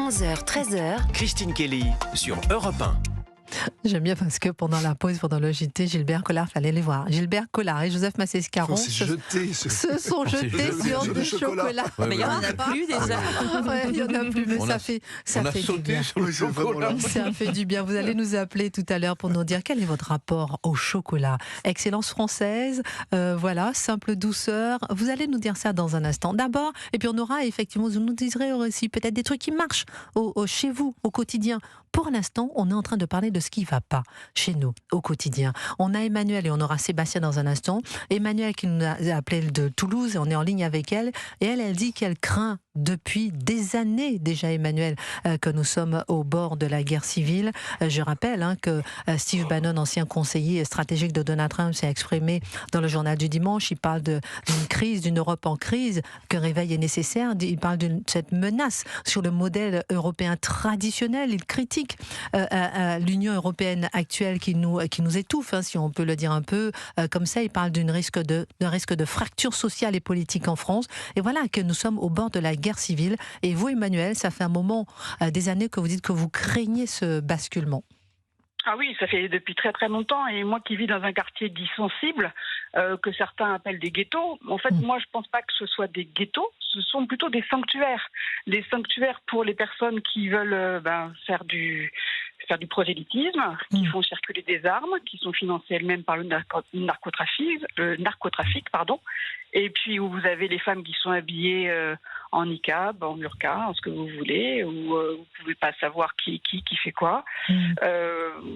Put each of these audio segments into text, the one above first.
11h, 13h. Christine Kelly sur Europe 1. J'aime bien parce que pendant la pause, pendant le JT, Gilbert Collard, fallait les voir. Gilbert Collard et Joseph Massescaron se sont jetés sur du chocolat. Ouais, mais il n'y en a plus déjà. Ouais, il n'y en a plus, mais ça fait du bien. Sur le chocolat. Ça fait du bien. Vous allez nous appeler tout à l'heure pour nous dire quel est votre rapport au chocolat. Excellence française, voilà, simple douceur. Vous allez nous dire ça dans un instant. D'abord, et puis on aura effectivement, vous nous direz aussi peut-être des trucs qui marchent chez vous, au quotidien. Pour l'instant, on est en train de parler de ce qui ne va pas chez nous, au quotidien. On a Emmanuel et on aura Sébastien dans un instant. Emmanuel qui nous a appelé de Toulouse et on est en ligne avec elle. Et elle dit qu'elle craint depuis des années déjà, Emmanuel, que nous sommes au bord de la guerre civile. Je rappelle que Steve Bannon, ancien conseiller stratégique de Donald Trump, s'est exprimé dans le journal du dimanche. Il parle d'une crise, d'une Europe en crise, qu'un réveil est nécessaire. Il parle de cette menace sur le modèle européen traditionnel. Il critique l'Union européenne actuelle qui nous étouffe, si on peut le dire un peu comme ça. Il parle d'un risque de fracture sociale et politique en France. Et voilà que nous sommes au bord de la guerre civile. Et vous, Emmanuel, ça fait un moment, des années que vous dites que vous craignez ce basculement. Ah oui, ça fait depuis très très longtemps. Et moi qui vis dans un quartier dit sensible, que certains appellent des ghettos, en fait, moi je pense pas que ce soit des ghettos, ce sont plutôt des sanctuaires. Des sanctuaires pour les personnes qui veulent faire du prosélytisme, qui font circuler des armes, qui sont financées elles-mêmes par le narcotrafic, et puis où vous avez les femmes qui sont habillées en niqab, en burqa, en ce que vous voulez, où vous pouvez pas savoir qui fait quoi.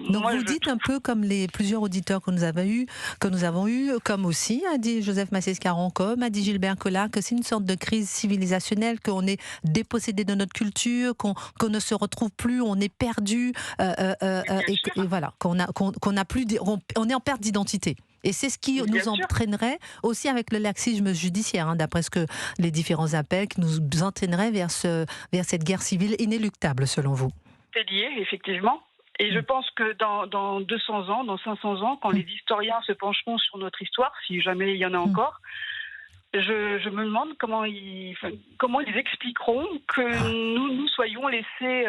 Donc vous dites un peu comme les plusieurs auditeurs que nous avons eu, comme aussi a dit Joseph Massescaron, comme a dit Gilbert Collard, que c'est une sorte de crise civilisationnelle, qu'on est dépossédé de notre culture, qu'on ne se retrouve plus, on est perdu, et voilà, qu'on est en perte d'identité. Et c'est ce qui nous entraînerait aussi avec le laxisme judiciaire, d'après ce que les différents appels, qui nous entraînerait vers cette guerre civile inéluctable, selon vous. C'est lié, effectivement. Et je pense que dans 200 ans, dans 500 ans, quand les historiens se pencheront sur notre histoire, si jamais il y en a encore, je me demande comment ils expliqueront que nous soyons laissés,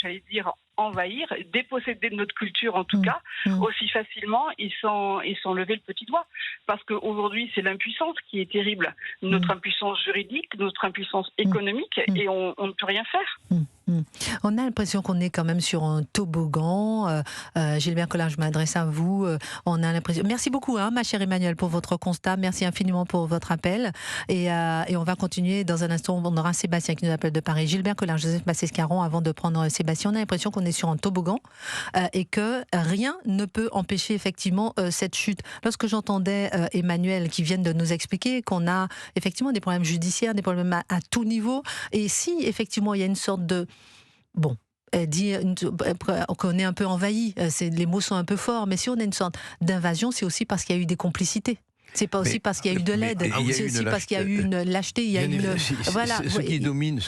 j'allais dire, envahir, déposséder de notre culture en tout cas, aussi facilement et sans lever le petit doigt. Parce qu'aujourd'hui, c'est l'impuissance qui est terrible. Notre impuissance juridique, notre impuissance économique, et on ne peut rien faire. On a l'impression qu'on est quand même sur un toboggan. Gilbert Collard, je m'adresse à vous. On a l'impression. Merci beaucoup, ma chère Emmanuelle, pour votre constat. Merci infiniment pour votre appel. Et on va continuer dans un instant. On aura Sébastien qui nous appelle de Paris. Gilbert Collard, Joseph Massescaron, avant de prendre Sébastien, on a l'impression qu'on est sur un toboggan et que rien ne peut empêcher effectivement cette chute. Lorsque j'entendais Emmanuel qui vient de nous expliquer qu'on a effectivement des problèmes judiciaires, des problèmes à tout niveau, et si effectivement il y a une sorte de dire qu'on est un peu envahi, les mots sont un peu forts, mais si on a une sorte d'invasion, c'est aussi parce qu'il y a eu des complicités. C'est pas aussi parce qu'il y a eu de l'aide, c'est aussi parce qu'il y a eu une lâcheté, il y a voilà. Ce qui domine,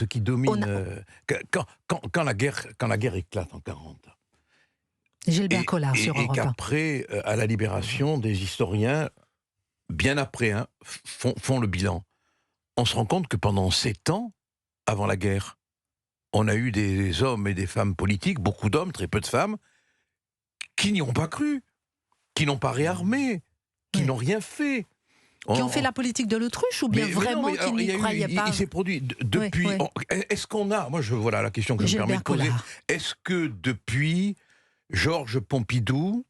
quand la guerre éclate en 40. Gilbert Collard sur Europe 1. Et qu'après, à la libération, des historiens, bien après, font le bilan. On se rend compte que pendant 7 ans, avant la guerre, on a eu des hommes et des femmes politiques, beaucoup d'hommes, très peu de femmes, qui n'y ont pas cru, qui n'ont pas réarmé, qui n'ont rien fait. Qui ont fait la politique de l'autruche ou bien vraiment qui n'y croyaient pas. Il s'est produit depuis... Est-ce qu'on a... Moi, voilà la question que je me permets de poser. Est-ce que depuis Georges Pompidou,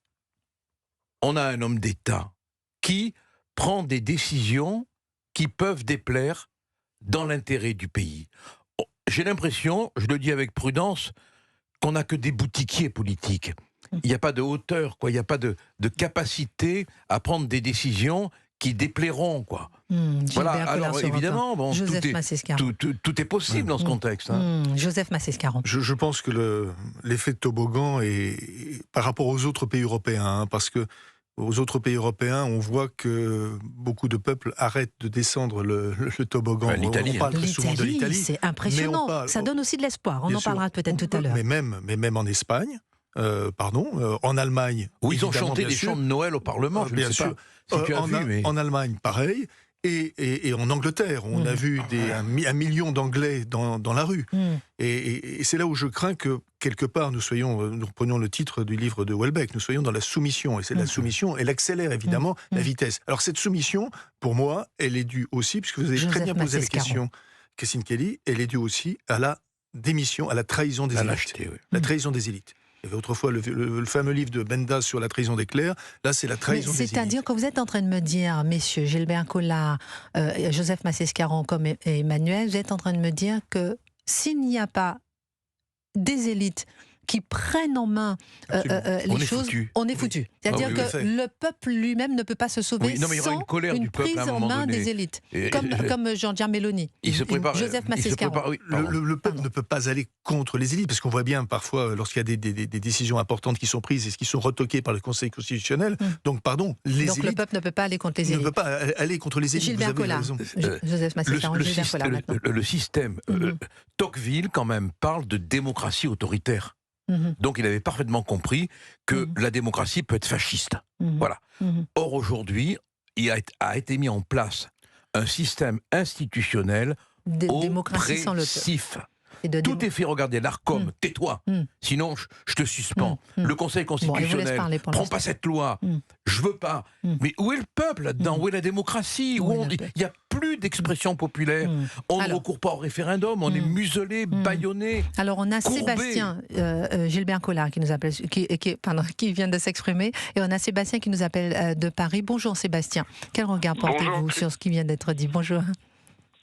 on a un homme d'État qui prend des décisions qui peuvent déplaire dans l'intérêt du pays? J'ai l'impression, je le dis avec prudence, qu'on n'a que des boutiquiers politiques. Il n'y a pas de hauteur, il n'y a pas de capacité à prendre des décisions qui déplairont, Voilà, alors évidemment, tout est possible dans ce contexte. Joseph Massescaron. Je pense que l'effet de toboggan est par rapport aux autres pays européens, parce que aux autres pays européens, on voit que beaucoup de peuples arrêtent de descendre le toboggan. L'Italie, on parle très souvent de l'Italie. C'est impressionnant. Ça donne aussi de l'espoir. On en parlera peut-être tout à l'heure. Mais même en Espagne, en Allemagne. Où ils ont chanté des chants de Noël au Parlement, je ne sais pas si tu as vu. En Allemagne, pareil. Et en Angleterre, on a vu un million d'Anglais dans la rue. Et c'est là où je crains que, quelque part, nous reprenions le titre du livre de Houellebecq, nous soyons dans la soumission. Et c'est la soumission, elle accélère évidemment la vitesse. Alors cette soumission, pour moi, elle est due aussi, puisque vous avez très bien posé la question, Christine Kelly, elle est due aussi à la démission, à la trahison des élites. La trahison des élites. Il y avait autrefois le fameux livre de Benda sur la trahison des clercs. Là, c'est la trahison des élites. C'est-à-dire que vous êtes en train de me dire, messieurs, Gilbert Collard, Joseph Massescaron comme Emmanuel, vous êtes en train de me dire que s'il n'y a pas des élites qui prennent en main les choses, on est foutu. C'est-à-dire que le peuple lui-même ne peut pas se sauver sans une prise en main des élites, comme Giorgia Meloni, Joseph Massescaron. Le peuple ne peut pas aller contre les élites, parce qu'on voit bien parfois, lorsqu'il y a des décisions importantes qui sont prises et qui sont retoquées par le Conseil constitutionnel, donc le peuple ne peut pas aller contre les élites. Ne peut pas aller contre les élites. Gilbert Collard, Joseph Massescaron, Gilbert Collard maintenant. Le système Tocqueville, quand même, parle de démocratie autoritaire. Donc il avait parfaitement compris que la démocratie peut être fasciste. Voilà. Or aujourd'hui, il a été mis en place un système institutionnel oppressif. Tout est fait, regardez, l'Arcom, tais-toi, sinon je te suspends. Le Conseil constitutionnel, prends pas cette loi, je veux pas. Mais où est le peuple là-dedans? Où est la démocratie? Il n'y a plus d'expression populaire. On ne recourt pas au référendum, on est muselé, bâillonné. Alors on a courbé. Sébastien Gilbert Collard qui nous appelle, qui vient de s'exprimer, et on a Sébastien qui nous appelle de Paris. Bonjour Sébastien, quel regard portez-vous sur ce qui vient d'être dit? Bonjour.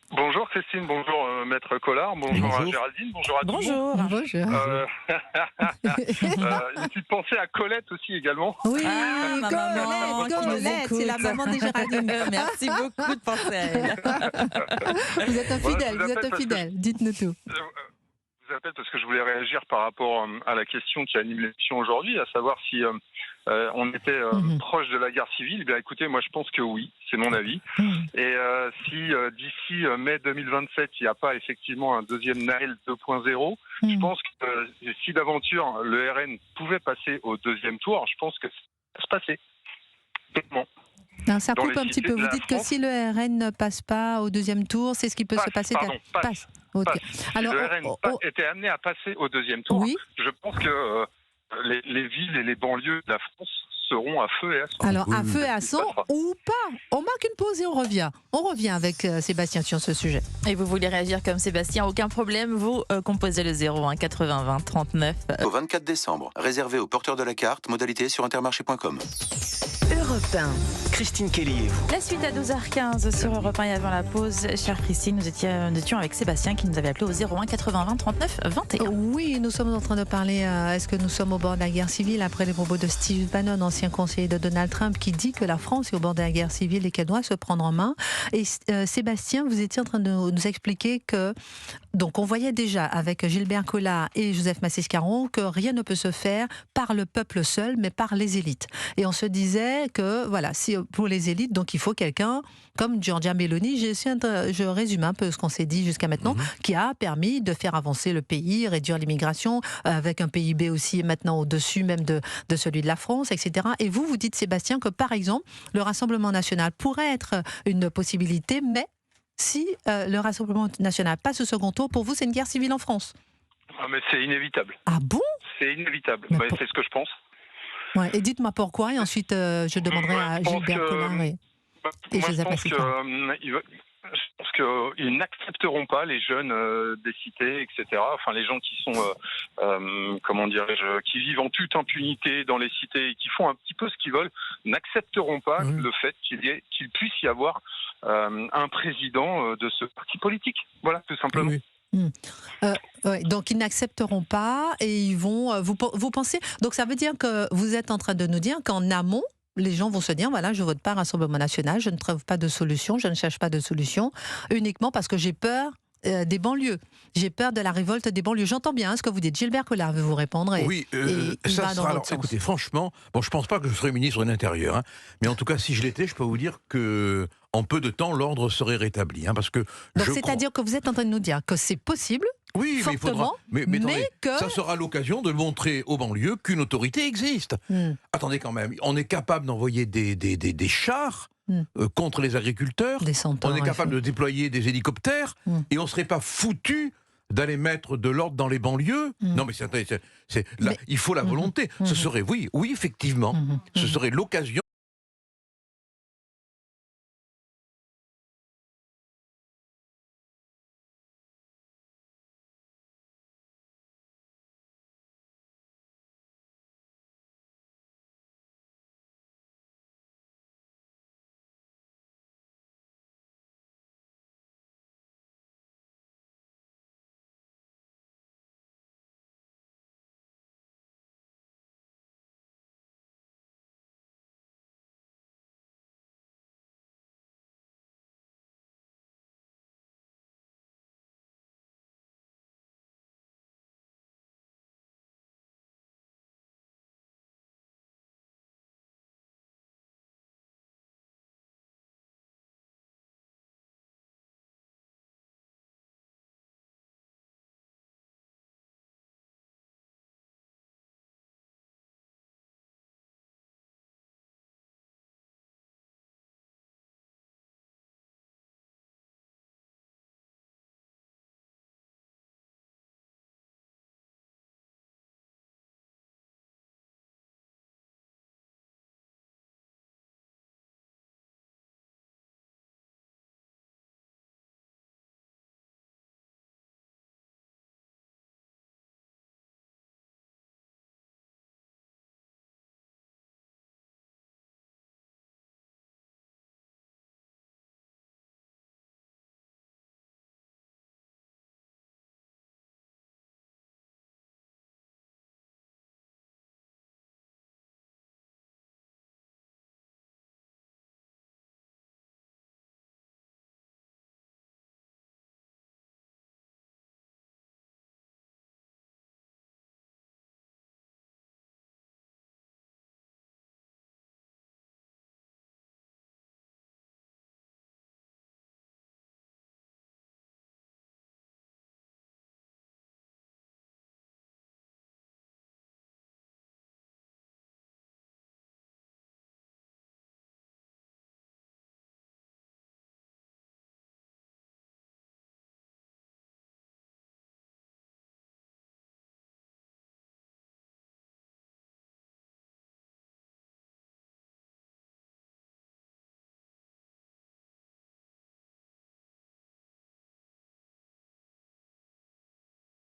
Bonjour Christine, bonjour Maître Collard, bonjour à Géraldine, bonjour à tout le monde. Bonjour. Une petite pensée à Colette aussi également. Oui, Colette, c'est la maman de Géraldine. Merci beaucoup de penser à elle. Vous êtes un fidèle, dites-nous tout. Je vous appelle parce que je voulais réagir par rapport à la question qui anime l'émission aujourd'hui, à savoir si on était proche de la guerre civile. Eh bien, écoutez, moi je pense que oui, c'est mon avis. Et si d'ici mai 2027, il n'y a pas effectivement un deuxième Naël 2.0, je pense que si d'aventure le RN pouvait passer au deuxième tour, je pense que ça va se passer. Non, ça coupe un petit peu. Vous dites que si le RN ne passe pas au deuxième tour, c'est ce qui peut se passer. Passe. Okay. Alors, si le RN était amené à passer au deuxième tour, je pense que les villes et les banlieues de la France seront à feu et à sang. Alors, à feu et à sang ou pas. On marque une pause et on revient. On revient avec Sébastien sur ce sujet. Et vous voulez réagir comme Sébastien, aucun problème, vous composez le 01 80 20 39. Au 24 décembre, réservé aux porteurs de la carte, modalité sur intermarché.com. Europe 1. Christine Kelly et vous. La suite à 12h15 sur Europe 1 et avant la pause. Chère Christine, nous étions avec Sébastien qui nous avait appelé au 01 80 20 39 21. Oui, nous sommes en train de parler, est-ce que nous sommes au bord de la guerre civile après les propos de Steve Bannon, ancien conseiller de Donald Trump, qui dit que la France est au bord de la guerre civile et qu'elle doit se prendre en main. Et Sébastien, vous étiez en train de nous expliquer que, donc on voyait déjà avec Gilbert Collard et Joseph Massescaron que rien ne peut se faire par le peuple seul, mais par les élites. Et on se disait que, voilà, si pour les élites, donc il faut quelqu'un comme Giorgia Meloni, je résume un peu ce qu'on s'est dit jusqu'à maintenant, qui a permis de faire avancer le pays, réduire l'immigration, avec un PIB aussi maintenant au-dessus même de celui de la France, etc. Et vous dites, Sébastien, que par exemple, le Rassemblement national pourrait être une possibilité, mais si le Rassemblement national passe au second tour, pour vous, c'est une guerre civile en France? Mais c'est inévitable. Ah bon? C'est inévitable. C'est ce que je pense. Ouais, et dites-moi pourquoi, et ensuite je demanderai à Gilbert Collard et Joseph Massescaron. Je pense qu'ils n'accepteront pas les jeunes des cités, etc. Enfin, les gens qui sont, comment dirais-je, qui vivent en toute impunité dans les cités et qui font un petit peu ce qu'ils veulent, n'accepteront pas le fait qu'il puisse y avoir un président de ce parti politique. Voilà, tout simplement. Ouais, donc ils n'accepteront pas et ils vont. Vous pensez. Donc ça veut dire que vous êtes en train de nous dire qu'en amont, les gens vont se dire, voilà, je vote pas Rassemblement national, je ne trouve pas de solution, je ne cherche pas de solution, uniquement parce que j'ai peur des banlieues. J'ai peur de la révolte des banlieues. J'entends bien ce que vous dites. Gilbert Collard veut vous répondre. Oui, ça sera. Alors, écoutez, franchement, bon, je pense pas que je serai ministre de l'Intérieur, hein, mais en tout cas, si je l'étais, je peux vous dire que en peu de temps, l'ordre serait rétabli, hein, parce que. Donc, c'est-à-dire que vous êtes en train de nous dire que c'est possible. Oui, fortement, mais attendez, que... ça sera l'occasion de montrer aux banlieues qu'une autorité existe. Attendez quand même, on est capable d'envoyer des chars contre les agriculteurs, on est capable de déployer des hélicoptères, et on ne serait pas foutu d'aller mettre de l'ordre dans les banlieues. Non, mais il faut la volonté. Ce serait, oui, effectivement, ce serait l'occasion